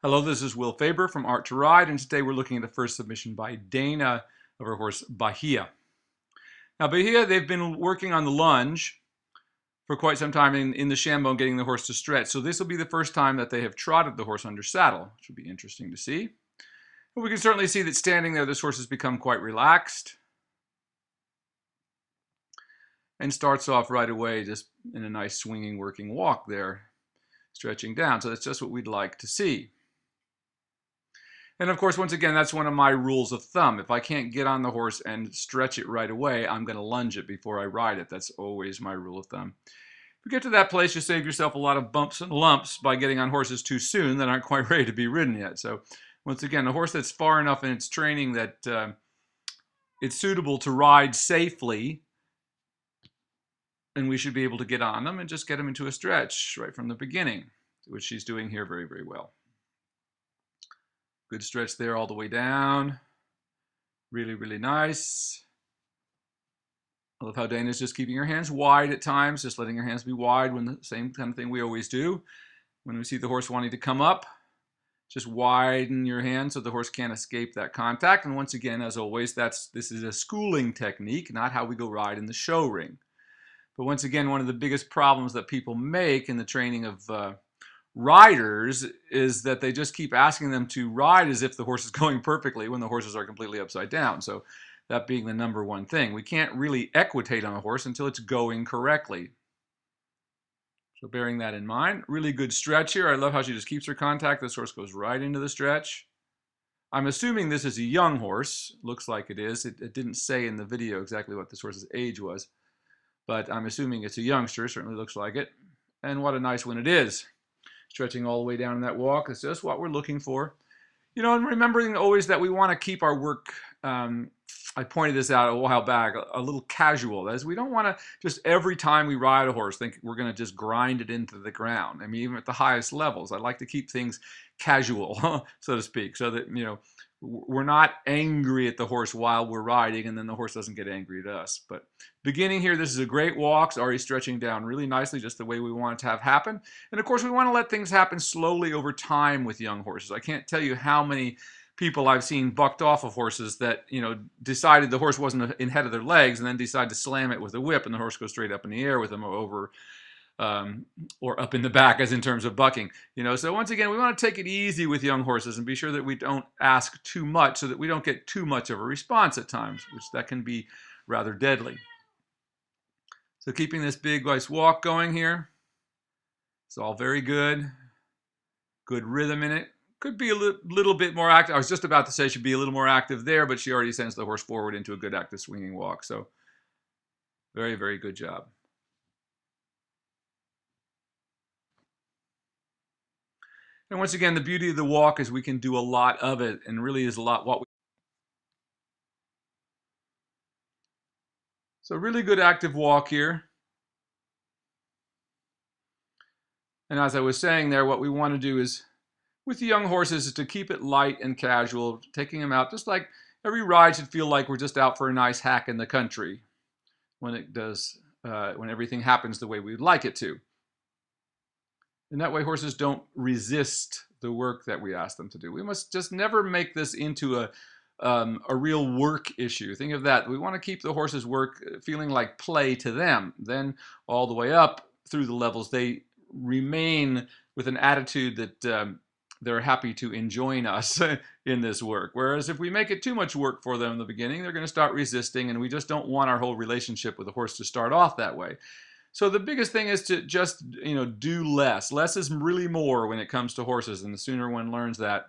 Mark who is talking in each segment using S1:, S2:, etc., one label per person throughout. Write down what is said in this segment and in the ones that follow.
S1: Hello, this is Will Faerber from Art to Ride, and today we're looking at the first submission by Dana of her horse Bahia. Now, Bahia, they've been working on the lunge for quite some time in the shambone, getting the horse to stretch. So this will be the first time that they have trotted the horse under saddle, which will be interesting to see. But we can certainly see that standing there, this horse has become quite relaxed and starts off right away just in a nice swinging working walk there, stretching down. So that's just what we'd like to see. And of course, once again, that's one of my rules of thumb. If I can't get on the horse and stretch it right away, I'm going to lunge it before I ride it. That's always my rule of thumb. If you get to that place, you save yourself a lot of bumps and lumps by getting on horses too soon that aren't quite ready to be ridden yet. So once again, a horse that's far enough in its training that it's suitable to ride safely, and we should be able to get on them and just get them into a stretch right from the beginning, which she's doing here very, very well. Good stretch there all the way down. Really, really nice. I love how Dana's just keeping her hands wide at times, just letting her hands be wide when the same kind of thing we always do. When we see the horse wanting to come up, just widen your hands so the horse can't escape that contact. And once again, as always, this is a schooling technique, not how we go ride in the show ring. But once again, one of the biggest problems that people make in the training of riders is that they just keep asking them to ride as if the horse is going perfectly when the horses are completely upside down. So that being the number one thing. We can't really equitate on a horse until it's going correctly. So bearing that in mind, really good stretch here. I love how she just keeps her contact. This horse goes right into the stretch. I'm assuming this is a young horse. Looks like it is. It didn't say in the video exactly what this horse's age was, but I'm assuming it's a youngster. Certainly looks like it. And what a nice one it is. Stretching all the way down in that walk is just what we're looking for. You know, and remembering always that we want to keep our work, I pointed this out a while back, a little casual. That is, we don't want to just every time we ride a horse think we're going to just grind it into the ground. I mean, even at the highest levels, I like to keep things casual, so to speak, so that, you know, we're not angry at the horse while we're riding, and then the horse doesn't get angry at us. But beginning here, this is a great walk. It's already stretching down really nicely, just the way we want it to have happen. And of course, we want to let things happen slowly over time with young horses. I can't tell you how many people I've seen bucked off of horses that, you know, decided the horse wasn't in head of their legs and then decide to slam it with a whip, and the horse goes straight up in the air with them over or up in the back, as in terms of bucking. You know, so once again, we want to take it easy with young horses and be sure that we don't ask too much so that we don't get too much of a response at times, which that can be rather deadly. So keeping this big, nice walk going here. It's all very good. Good rhythm in it. Could be a little bit more active. I was just about to say she'd be a little more active there, but she already sends the horse forward into a good active swinging walk. So very, very good job. And once again, the beauty of the walk is we can do a lot of it, and really is a lot what we. So really good active walk here. And as I was saying there, what we want to do is, with the young horses, is to keep it light and casual, taking them out just like every ride should feel like we're just out for a nice hack in the country when it does, when everything happens the way we'd like it to. And that way horses don't resist the work that we ask them to do. We must just never make this into a real work issue. Think of that. We want to keep the horses' work feeling like play to them. Then all the way up through the levels, they remain with an attitude that they're happy to join us in this work. Whereas if we make it too much work for them in the beginning, they're going to start resisting, and we just don't want our whole relationship with the horse to start off that way. So the biggest thing is to just, you know, do less. Less is really more when it comes to horses, and the sooner one learns that,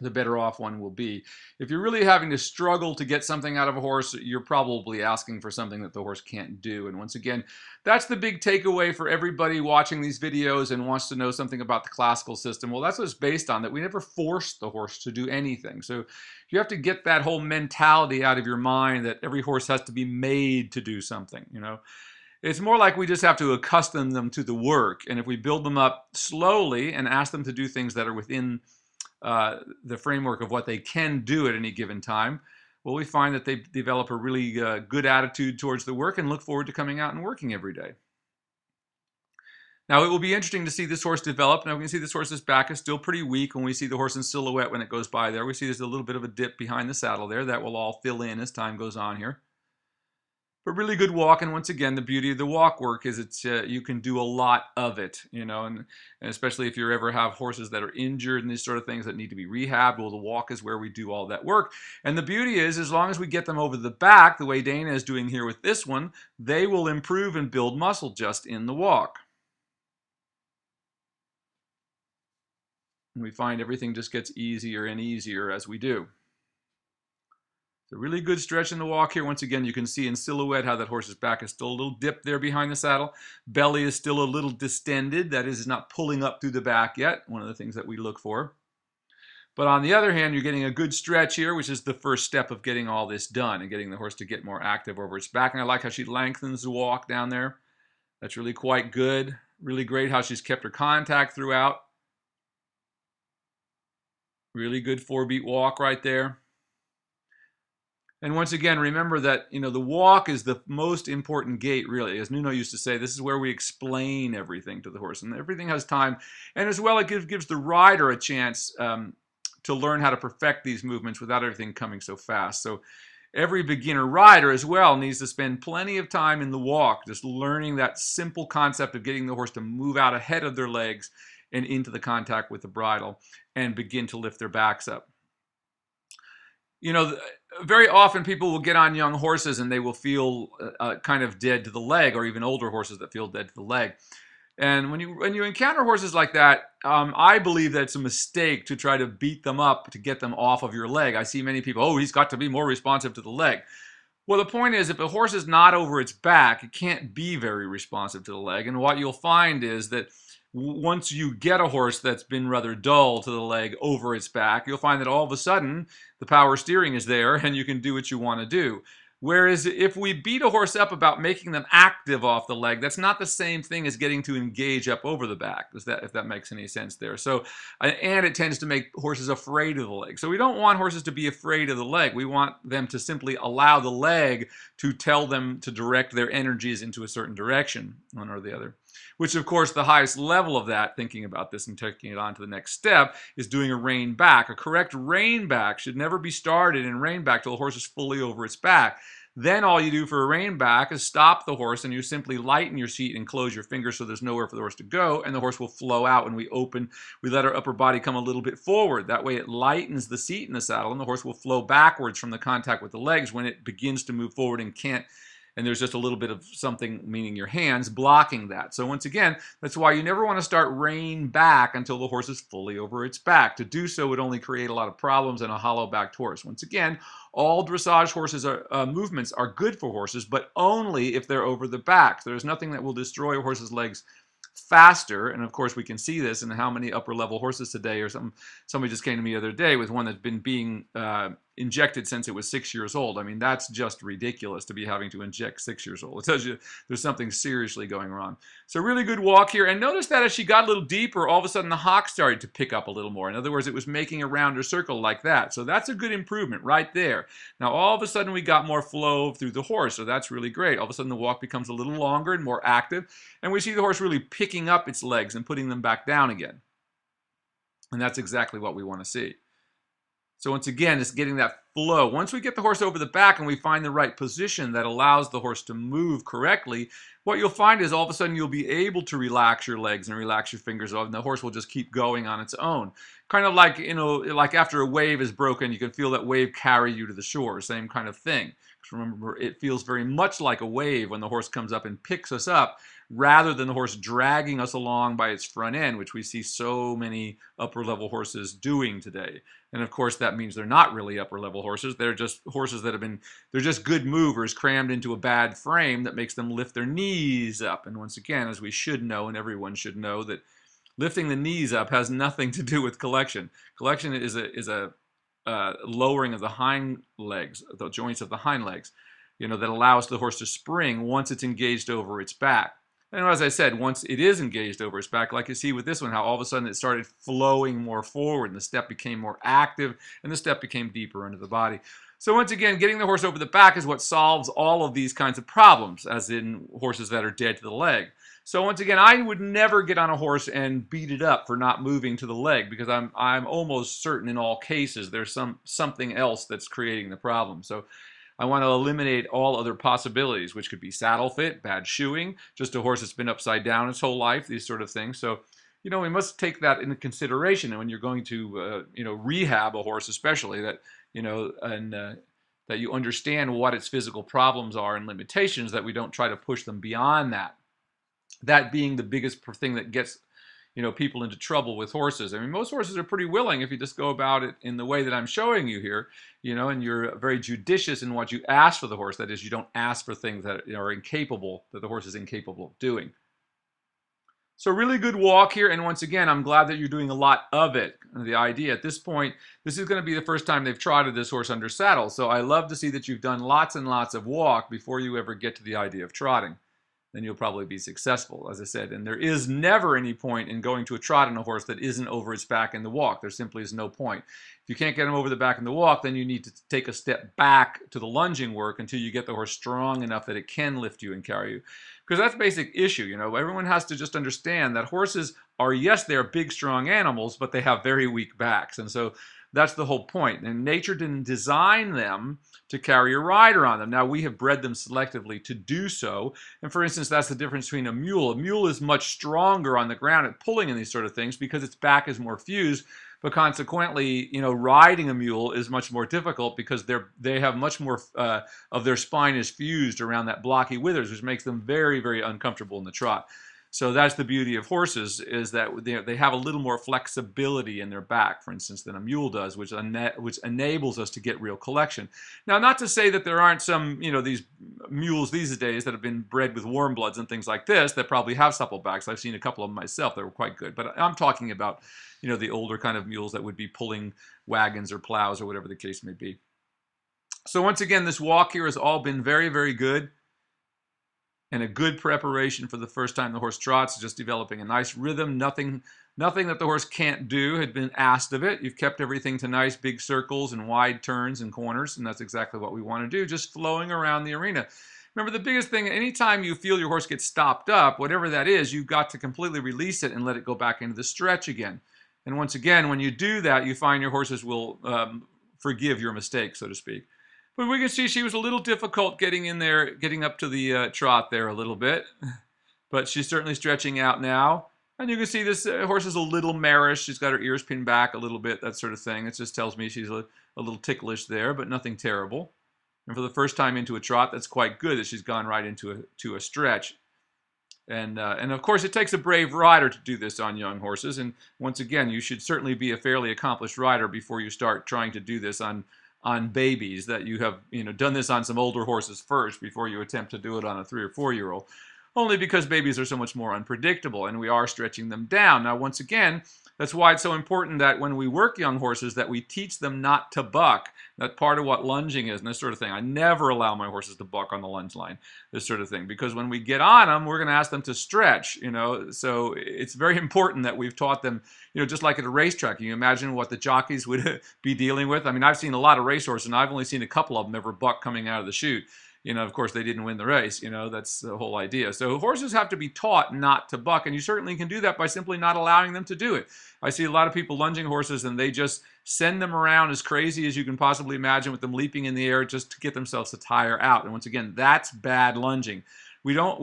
S1: the better off one will be. If you're really having to struggle to get something out of a horse, you're probably asking for something that the horse can't do. And once again, that's the big takeaway for everybody watching these videos and wants to know something about the classical system. Well, that's what it's based on, that we never force the horse to do anything. So you have to get that whole mentality out of your mind that every horse has to be made to do something, you know. It's more like we just have to accustom them to the work. And if we build them up slowly and ask them to do things that are within the framework of what they can do at any given time, well, we find that they develop a really good attitude towards the work and look forward to coming out and working every day. Now, it will be interesting to see this horse develop. Now, we can see this horse's back is still pretty weak when we see the horse in silhouette when it goes by there. We see there's a little bit of a dip behind the saddle there. That will all fill in as time goes on here. But really good walk, and once again, the beauty of the walk work is it's you can do a lot of it, and especially if you ever have horses that are injured and these sort of things that need to be rehabbed, well, the walk is where we do all that work. And the beauty is, as long as we get them over the back, the way Dana is doing here with this one, they will improve and build muscle just in the walk. And we find everything just gets easier and easier as we do. It's a really good stretch in the walk here. Once again, you can see in silhouette how that horse's back is still a little dip there behind the saddle. Belly is still a little distended. That is, not pulling up through the back yet, one of the things that we look for. But on the other hand, you're getting a good stretch here, which is the first step of getting all this done and getting the horse to get more active over its back. And I like how she lengthens the walk down there. That's really quite good. Really great how she's kept her contact throughout. Really good 4-beat walk right there. And once again, remember that, the walk is the most important gait, really. As Nuno used to say, this is where we explain everything to the horse. And everything has time. And as well, it gives the rider a chance to learn how to perfect these movements without everything coming so fast. So every beginner rider as well needs to spend plenty of time in the walk, just learning that simple concept of getting the horse to move out ahead of their legs and into the contact with the bridle and begin to lift their backs up. Very often people will get on young horses and they will feel kind of dead to the leg, or even older horses that feel dead to the leg. And when you encounter horses like that, I believe that it's a mistake to try to beat them up to get them off of your leg. I see many people, oh, he's got to be more responsive to the leg. Well, the point is, if a horse is not over its back, it can't be very responsive to the leg. And what you'll find is that once you get a horse that's been rather dull to the leg over its back, you'll find that all of a sudden the power steering is there and you can do what you want to do. Whereas if we beat a horse up about making them active off the leg, that's not the same thing as getting to engage up over the back, if that makes any sense there. So, and it tends to make horses afraid of the leg. So we don't want horses to be afraid of the leg. We want them to simply allow the leg to tell them to direct their energies into a certain direction, one or the other. Which, of course, the highest level of that, thinking about this and taking it on to the next step, is doing a rein back. A correct rein back should never be started in rein back till the horse is fully over its back. Then all you do for a rein back is stop the horse and you simply lighten your seat and close your fingers so there's nowhere for the horse to go, and the horse will flow out when we let our upper body come a little bit forward. That way it lightens the seat in the saddle and the horse will flow backwards from the contact with the legs when it begins to move forward and there's just a little bit of something, meaning your hands, blocking that. So once again, that's why you never want to start rein back until the horse is fully over its back. To do so would only create a lot of problems in a hollow-backed horse. Once again, all dressage horses movements are good for horses, but only if they're over the back. There's nothing that will destroy a horse's legs faster, and of course we can see this in how many upper level horses today, or somebody just came to me the other day with one that's been being injected since it was 6 years old. I mean, that's just ridiculous to be having to inject 6 years old. It tells you there's something seriously going wrong. So really good walk here, and notice that as she got a little deeper, all of a sudden the hock started to pick up a little more. In other words, it was making a rounder circle like that. So that's a good improvement right there. Now all of a sudden we got more flow through the horse, so that's really great. All of a sudden the walk becomes a little longer and more active, and we see the horse really picking up its legs and putting them back down again. And that's exactly what we want to see. So once again, it's getting that flow. Once we get the horse over the back and we find the right position that allows the horse to move correctly, what you'll find is all of a sudden you'll be able to relax your legs and relax your fingers, and the horse will just keep going on its own. Kind of like, like after a wave is broken, you can feel that wave carry you to the shore. Same kind of thing. Remember, it feels very much like a wave when the horse comes up and picks us up, rather than the horse dragging us along by its front end, which we see so many upper level horses doing today. And of course that means they're not really upper level horses. They're just horses that they're just good movers crammed into a bad frame that makes them lift their knees up. And once again, as we should know, and everyone should know, that lifting the knees up has nothing to do with collection. Collection is a lowering of the hind legs, the joints of the hind legs, that allows the horse to spring once it's engaged over its back. And as I said, once it is engaged over its back, like you see with this one, how all of a sudden it started flowing more forward and the step became more active and the step became deeper into the body. So once again, getting the horse over the back is what solves all of these kinds of problems, as in horses that are dead to the leg. So once again, I would never get on a horse and beat it up for not moving to the leg, because I'm almost certain in all cases there's something else that's creating the problem. So I want to eliminate all other possibilities, which could be saddle fit, bad shoeing, just a horse that's been upside down its whole life, these sort of things. So, we must take that into consideration. And when you're going to, rehab a horse, especially that, that you understand what its physical problems are and limitations, that we don't try to push them beyond that. That being the biggest thing that gets people into trouble with horses. I mean, most horses are pretty willing if you just go about it in the way that I'm showing you here, and you're very judicious in what you ask for the horse. That is, you don't ask for things that are incapable, that the horse is incapable of doing. So really good walk here, and once again, I'm glad that you're doing a lot of it. The idea at this point, this is going to be the first time they've trotted this horse under saddle, so I love to see that you've done lots and lots of walk before you ever get to the idea of trotting. Then you'll probably be successful, as I said. And there is never any point in going to a trot on a horse that isn't over its back in the walk. There simply is no point. If you can't get him over the back in the walk, then you need to take a step back to the lunging work until you get the horse strong enough that it can lift you and carry you. Because that's the basic issue. Everyone has to just understand that horses are, yes, they're big, strong animals, but they have very weak backs. And so that's the whole point. And nature didn't design them to carry a rider on them. Now, we have bred them selectively to do so. And for instance, that's the difference between a mule. A mule is much stronger on the ground at pulling in these sort of things because its back is more fused. But consequently, riding a mule is much more difficult because they have much more of their spine is fused around that blocky withers, which makes them very, very uncomfortable in the trot. So that's the beauty of horses, is that they have a little more flexibility in their back, for instance, than a mule does, which enables us to get real collection. Now, not to say that there aren't some, these mules these days that have been bred with warm bloods and things like this that probably have supple backs. I've seen a couple of them myself that were quite good. But I'm talking about, the older kind of mules that would be pulling wagons or plows or whatever the case may be. So once again, this walk here has all been very, very good. And a good preparation for the first time the horse trots, just developing a nice rhythm. Nothing that the horse can't do had been asked of it. You've kept everything to nice big circles and wide turns and corners, and that's exactly what we want to do, just flowing around the arena. Remember, the biggest thing, anytime you feel your horse get stopped up, whatever that is, you've got to completely release it and let it go back into the stretch again. And once again, when you do that, you find your horses will forgive your mistake, so to speak. But we can see she was a little difficult getting in there, getting up to the trot there a little bit. But she's certainly stretching out now. And you can see this horse is a little marish. She's got her ears pinned back a little bit, that sort of thing. It just tells me she's a little ticklish there, but nothing terrible. And for the first time into a trot, that's quite good that she's gone right into a stretch. And of course, it takes a brave rider to do this on young horses. And once again, you should certainly be a fairly accomplished rider before you start trying to do this on babies, that you have done this on some older horses first before you attempt to do it on a 3 or 4-year-old. Only because babies are so much more unpredictable, and we are stretching them down. Now, once again, that's why it's so important that when we work young horses that we teach them not to buck. That's part of what lunging is and this sort of thing. I never allow my horses to buck on the lunge line, this sort of thing, because when we get on them, we're going to ask them to stretch, So it's very important that we've taught them, just like at a racetrack. Can you imagine what the jockeys would be dealing with? I mean, I've seen a lot of racehorses, and I've only seen a couple of them ever buck coming out of the chute. Of course, they didn't win the race. That's the whole idea. So horses have to be taught not to buck, and you certainly can do that by simply not allowing them to do it. I see a lot of people lunging horses, and they just send them around as crazy as you can possibly imagine, with them leaping in the air just to get themselves to tire out. And once again, that's bad lunging. We don't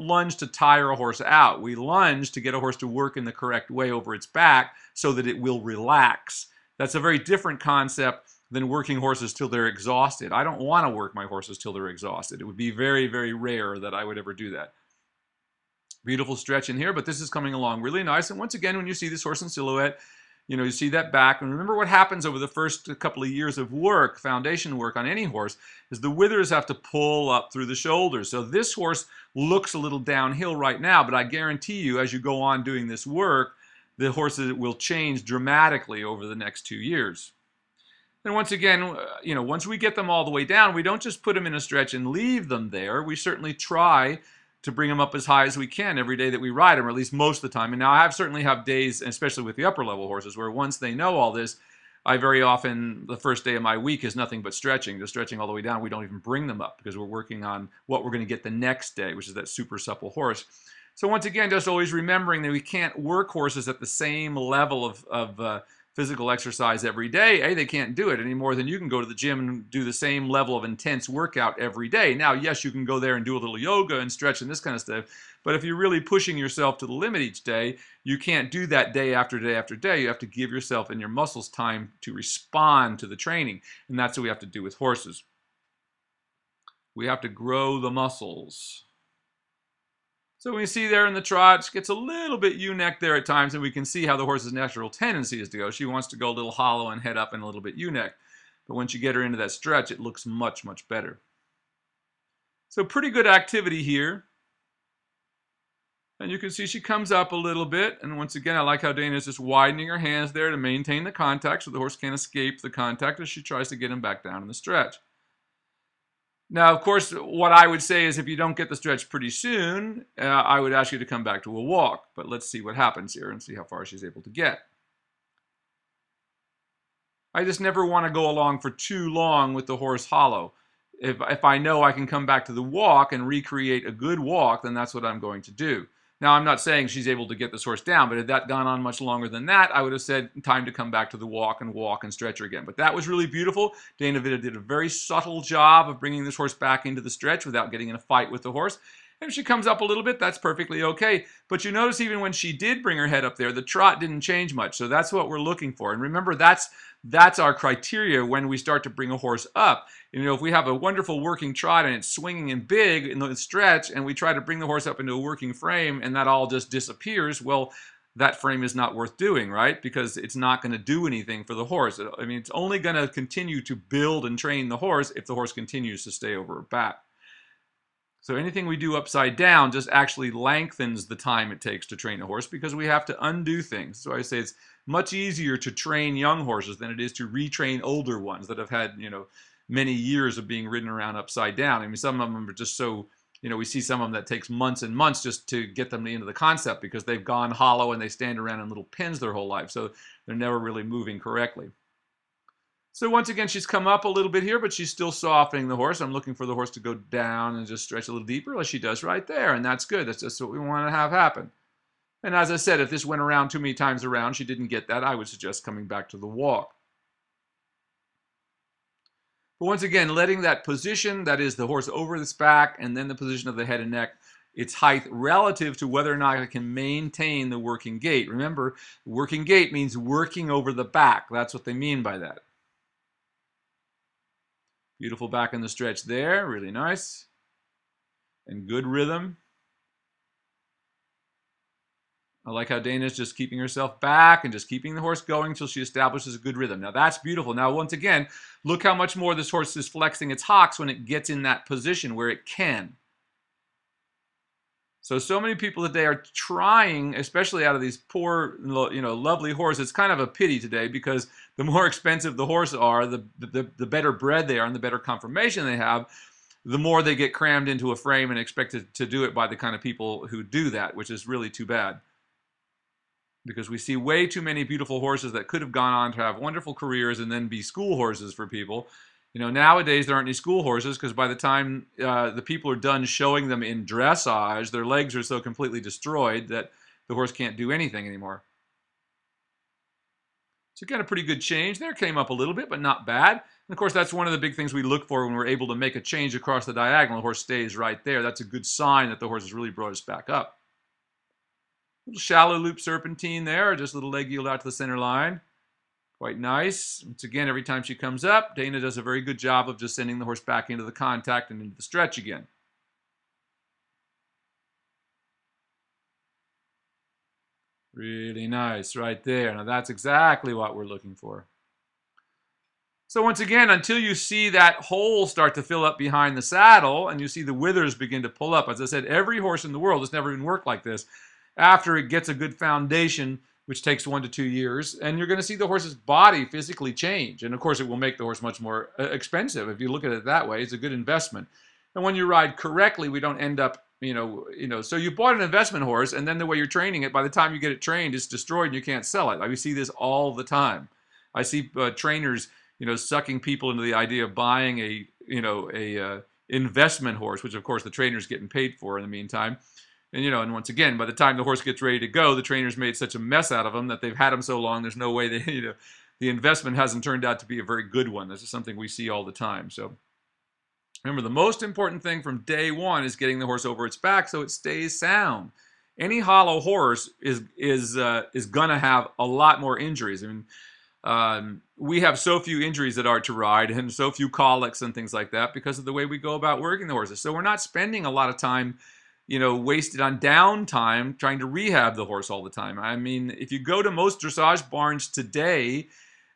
S1: lunge to tire a horse out. We lunge to get a horse to work in the correct way over its back so that it will relax. That's a very different concept than working horses till they're exhausted. I don't want to work my horses till they're exhausted. It would be very, very rare that I would ever do that. Beautiful stretch in here, but this is coming along really nice. And once again, when you see this horse in silhouette, you see that back. And remember what happens over the first couple of years of work, foundation work on any horse, is the withers have to pull up through the shoulders. So this horse looks a little downhill right now, but I guarantee you, as you go on doing this work, the horses will change dramatically over the next 2 years. And once again, once we get them all the way down, we don't just put them in a stretch and leave them there. We certainly try to bring them up as high as we can every day that we ride them, or at least most of the time. And now I certainly have days, especially with the upper level horses, where once they know all this, I very often, the first day of my week is nothing but stretching, just stretching all the way down. We don't even bring them up because we're working on what we're going to get the next day, which is that super supple horse. So once again, just always remembering that we can't work horses at the same level of physical exercise every day. A, they can't do it any more than you can go to the gym and do the same level of intense workout every day. Now, yes, you can go there and do a little yoga and stretch and this kind of stuff, but if you're really pushing yourself to the limit each day, you can't do that day after day after day. You have to give yourself and your muscles time to respond to the training, and that's what we have to do with horses. We have to grow the muscles. So we see there in the trot, she gets a little bit U-neck there at times, and we can see how the horse's natural tendency is to go. She wants to go a little hollow and head up and a little bit U-neck. But once you get her into that stretch, it looks much, much better. So pretty good activity here. And you can see she comes up a little bit. And once again, I like how Dana's just widening her hands there to maintain the contact so the horse can't escape the contact as she tries to get him back down in the stretch. Now, of course, what I would say is if you don't get the stretch pretty soon, I would ask you to come back to a walk. But let's see what happens here and see how far she's able to get. I just never want to go along for too long with the horse hollow. If I know I can come back to the walk and recreate a good walk, then that's what I'm going to do. Now, I'm not saying she's able to get this horse down, but had that gone on much longer than that, I would have said time to come back to the walk and stretch her again. But that was really beautiful. Dana Vida did a very subtle job of bringing this horse back into the stretch without getting in a fight with the horse. And if she comes up a little bit, that's perfectly okay. But you notice even when she did bring her head up there, the trot didn't change much. So that's what we're looking for. And remember, that's our criteria when we start to bring a horse up. You know, if we have a wonderful working trot and it's swinging and big in the stretch, and we try to bring the horse up into a working frame and that all just disappears, well, that frame is not worth doing, right? Because it's not going to do anything for the horse. I mean, it's only going to continue to build and train the horse if the horse continues to stay over her back. So anything we do upside down just actually lengthens the time it takes to train a horse because we have to undo things. So I say it's much easier to train young horses than it is to retrain older ones that have had, you know, many years of being ridden around upside down. I mean, some of them are just so, you know, we see some of them that takes months and months just to get them into the concept because they've gone hollow and they stand around in little pins their whole life. So they're never really moving correctly. So once again, she's come up a little bit here, but she's still softening the horse. I'm looking for the horse to go down and just stretch a little deeper, like she does right there, and that's good. That's just what we want to have happen. And as I said, if this went around too many times around, she didn't get that, I would suggest coming back to the walk. But once again, letting that position, that is the horse over its back, and then the position of the head and neck, its height relative to whether or not it can maintain the working gait. Remember, working gait means working over the back. That's what they mean by that. Beautiful back in the stretch there, really nice. And good rhythm. I like how Dana's just keeping herself back and just keeping the horse going until she establishes a good rhythm. Now that's beautiful. Now once again, look how much more this horse is flexing its hocks when it gets in that position where it can. So many people today are trying, especially out of these poor, you know, lovely horses. It's kind of a pity today because the more expensive the horse are, the better bred they are and the better conformation they have, the more they get crammed into a frame and expected to do it by the kind of people who do that, which is really too bad. Because we see way too many beautiful horses that could have gone on to have wonderful careers and then be school horses for people. You know, nowadays there aren't any school horses because by the time the people are done showing them in dressage, their legs are so completely destroyed that the horse can't do anything anymore. So again, a pretty good change there. Came up a little bit, but not bad. And of course, that's one of the big things we look for when we're able to make a change across the diagonal. The horse stays right there. That's a good sign that the horse has really brought us back up. Little shallow loop serpentine there, just a little leg yield out to the center line. Quite nice. Once again, every time she comes up, Dana does a very good job of just sending the horse back into the contact and into the stretch again. Really nice right there. Now that's exactly what we're looking for. So once again, until you see that hole start to fill up behind the saddle and you see the withers begin to pull up, as I said, every horse in the world has never even worked like this. After it gets a good foundation, which takes 1 to 2 years, and you're going to see the horse's body physically change. And of course, it will make the horse much more expensive. If you look at it that way, it's a good investment. And when you ride correctly, we don't end up, so you bought an investment horse, and then the way you're training it, by the time you get it trained, it's destroyed and you can't sell it. We see this all the time. I see trainers, sucking people into the idea of buying a investment horse, which of course the trainer's getting paid for in the meantime. And, and once again, by the time the horse gets ready to go, the trainer's made such a mess out of him that they've had him so long, there's no way that, the investment hasn't turned out to be a very good one. This is something we see all the time. So remember, the most important thing from day one is getting the horse over its back so it stays sound. Any hollow horse is going to have a lot more injuries. I mean, we have so few injuries at Art to Ride and so few colics and things like that because of the way we go about working the horses. So we're not spending a lot of time, wasted on downtime trying to rehab the horse all the time. I mean, if you go to most dressage barns today,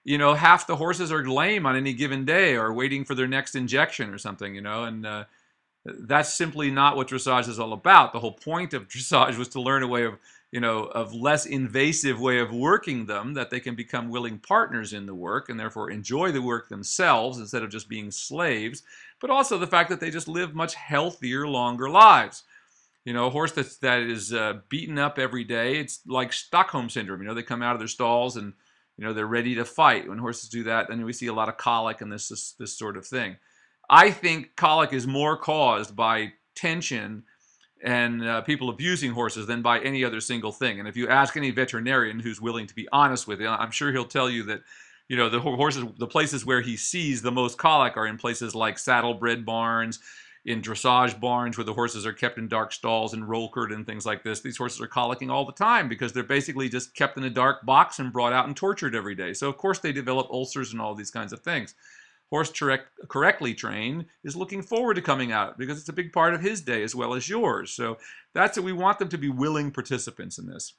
S1: half the horses are lame on any given day or waiting for their next injection or something, and that's simply not what dressage is all about. The whole point of dressage was to learn a way of, of less invasive way of working them, that they can become willing partners in the work and therefore enjoy the work themselves instead of just being slaves, but also the fact that they just live much healthier, longer lives. A horse that is beaten up every day, it's like Stockholm syndrome. They come out of their stalls and they're ready to fight. When horses do that, then we see a lot of colic and this sort of thing. I think colic is more caused by tension and people abusing horses than by any other single thing. And if you ask any veterinarian who's willing to be honest with you, I'm sure he'll tell you that the horses, the places where he sees the most colic are in places like saddlebred barns, in dressage barns where the horses are kept in dark stalls and roll-curd and things like this. These horses are colicking all the time because they're basically just kept in a dark box and brought out and tortured every day. So of course they develop ulcers and all these kinds of things. Horse correctly trained is looking forward to coming out because it's a big part of his day as well as yours. So that's what we want them to be willing participants in this.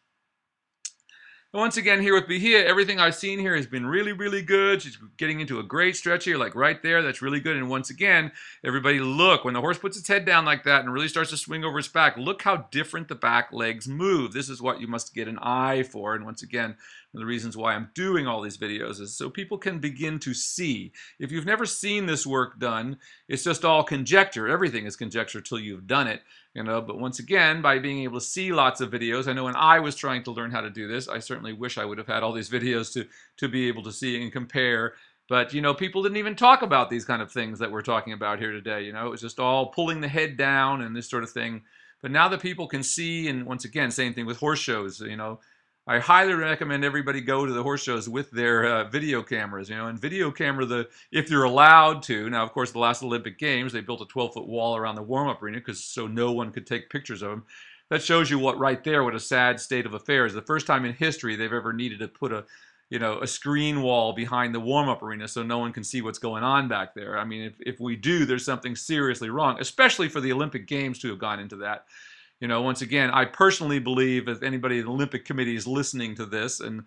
S1: Once again, here with Bahia, everything I've seen here has been really, really good. She's getting into a great stretch here, like right there. That's really good. And once again, everybody look, when the horse puts its head down like that and really starts to swing over its back, look how different the back legs move. This is what you must get an eye for. And once again, one of the reasons why I'm doing all these videos is so people can begin to see. If you've never seen this work done, it's just all conjecture. Everything is conjecture till you've done it. But once again, by being able to see lots of videos, I know when I was trying to learn how to do this, I certainly wish I would have had all these videos to be able to see and compare. But, people didn't even talk about these kind of things that we're talking about here today. It was just all pulling the head down and this sort of thing. But now that people can see, and once again, same thing with horse shows, I highly recommend everybody go to the horse shows with their video cameras, and video camera, if you're allowed to. Now, of course, the last Olympic Games, they built a 12-foot wall around the warm-up arena so no one could take pictures of them. That shows you what a sad state of affairs. The first time in history they've ever needed to put a screen wall behind the warm-up arena so no one can see what's going on back there. I mean, if we do, there's something seriously wrong, especially for the Olympic Games to have gone into that. Once again, I personally believe, if anybody in the Olympic Committee is listening to this, and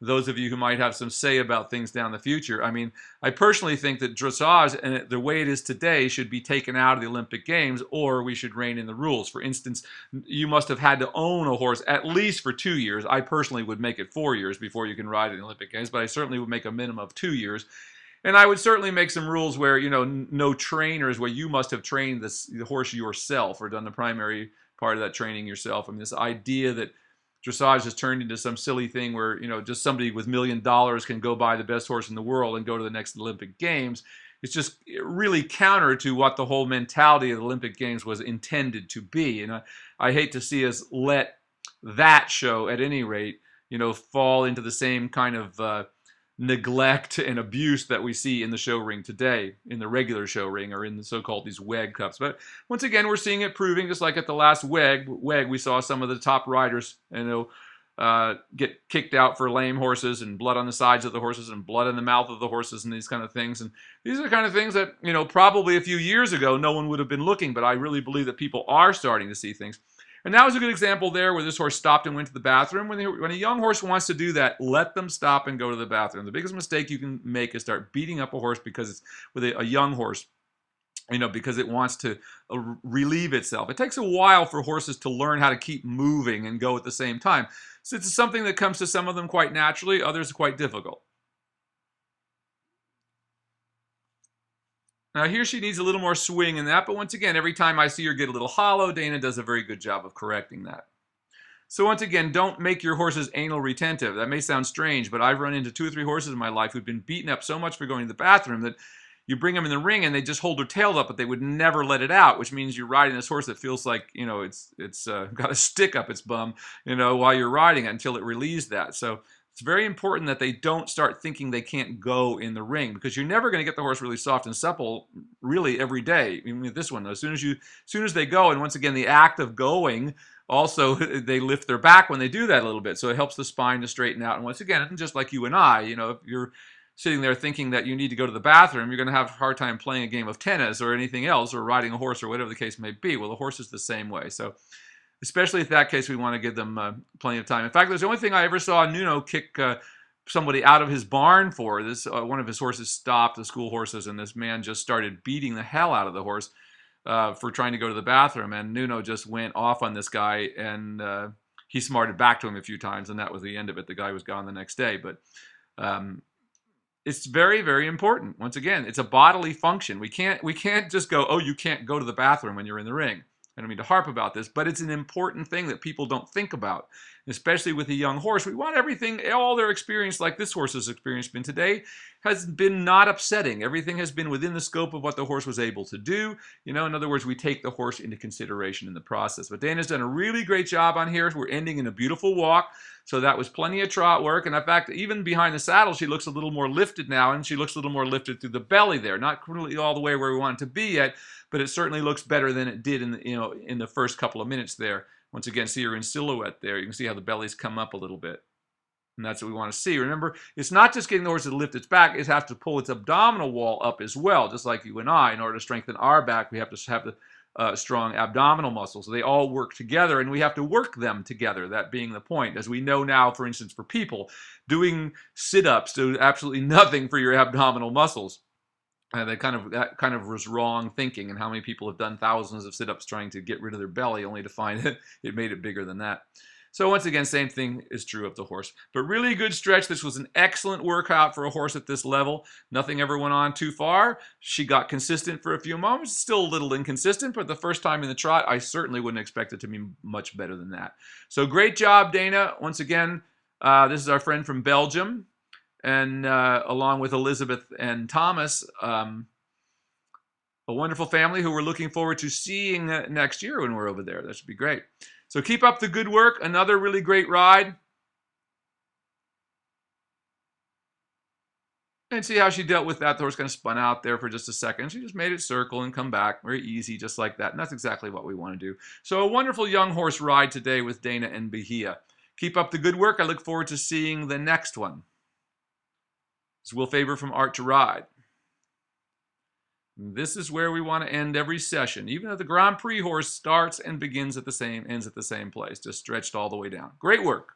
S1: those of you who might have some say about things down the future, I mean, I personally think that dressage, and the way it is today, should be taken out of the Olympic Games, or we should rein in the rules. For instance, you must have had to own a horse at least for 2 years. I personally would make it 4 years before you can ride in the Olympic Games, but I certainly would make a minimum of 2 years. And I would certainly make some rules where, no trainers, where you must have trained the horse yourself or done the primary part of that training yourself. I mean, this idea that dressage has turned into some silly thing where, just somebody with $1 million can go buy the best horse in the world and go to the next Olympic Games. It's just really counter to what the whole mentality of the Olympic Games was intended to be. And I hate to see us let that show, at any rate, fall into the same kind of neglect and abuse that we see in the show ring today, in the regular show ring, or in the so-called these WEG Cups. But once again, we're seeing it proving, just like at the last WEG, we saw some of the top riders, get kicked out for lame horses and blood on the sides of the horses and blood in the mouth of the horses and these kind of things. And these are the kind of things that, probably a few years ago, no one would have been looking, but I really believe that people are starting to see things. And that was a good example there where this horse stopped and went to the bathroom. When a young horse wants to do that, let them stop and go to the bathroom. The biggest mistake you can make is start beating up a horse because it's with a young horse, because it wants to relieve itself. It takes a while for horses to learn how to keep moving and go at the same time. So it's something that comes to some of them quite naturally, others quite difficult. Now here she needs a little more swing in that, but once again, every time I see her get a little hollow, Dana does a very good job of correcting that. So once again, don't make your horses anal retentive. That may sound strange, but I've run into 2 or 3 horses in my life who've been beaten up so much for going to the bathroom that, you bring them in the ring and they just hold their tail up, but they would never let it out, which means you're riding this horse that feels like, it's got a stick up its bum, while you're riding it until it relieves that. So it's very important that they don't start thinking they can't go in the ring, because you're never going to get the horse really soft and supple really every day. Even with this one, though, as soon as they go, and once again, the act of going, also they lift their back when they do that a little bit, so it helps the spine to straighten out. And once again, just like you and I, if you're sitting there thinking that you need to go to the bathroom, you're going to have a hard time playing a game of tennis or anything else, or riding a horse, or whatever the case may be. Well, the horse is the same way. So especially in that case, we want to give them plenty of time. In fact, there's the only thing I ever saw Nuno kick somebody out of his barn for. This one of his horses stopped, the school horses, and this man just started beating the hell out of the horse for trying to go to the bathroom. And Nuno just went off on this guy, and he smarted back to him a few times, and that was the end of it. The guy was gone the next day. But it's very, very important. Once again, it's a bodily function. We can't just go, oh, you can't go to the bathroom when you're in the ring. I don't mean to harp about this, but it's an important thing that people don't think about, especially with a young horse. We want everything, all their experience, like this horse's experience been today, has been not upsetting. Everything has been within the scope of what the horse was able to do. In other words, we take the horse into consideration in the process. But Dana's done a really great job on here. We're ending in a beautiful walk. So that was plenty of trot work. And in fact, even behind the saddle, she looks a little more lifted now, and she looks a little more lifted through the belly there. Not really all the way where we want it to be yet, but it certainly looks better than it did in the first couple of minutes there. Once again, see her in silhouette there. You can see how the belly's come up a little bit. And that's what we want to see. Remember, it's not just getting the horse to lift its back. It has to pull its abdominal wall up as well, just like you and I. In order to strengthen our back, we have to have the strong abdominal muscles. So they all work together, and we have to work them together, that being the point. As we know now, for instance, for people, doing sit-ups do absolutely nothing for your abdominal muscles. That kind of was wrong thinking, and how many people have done thousands of sit-ups trying to get rid of their belly, only to find that it made it bigger than that. So once again, same thing is true of the horse. But really good stretch. This was an excellent workout for a horse at this level. Nothing ever went on too far. She got consistent for a few moments. Still a little inconsistent, but the first time in the trot, I certainly wouldn't expect it to be much better than that. So great job, Dana. Once again, this is our friend from Belgium, and along with Elizabeth and Thomas, a wonderful family who we're looking forward to seeing next year when we're over there. That should be great. So keep up the good work. Another really great ride. And see how she dealt with that. The horse kind of spun out there for just a second. She just made it circle and come back. Very easy, just like that. And that's exactly what we want to do. So a wonderful young horse ride today with Dana and Bahia. Keep up the good work. I look forward to seeing the next one. This is Will Faerber from Art to Ride. This is where we want to end every session. Even though the Grand Prix horse starts and ends at the same place, just stretched all the way down. Great work.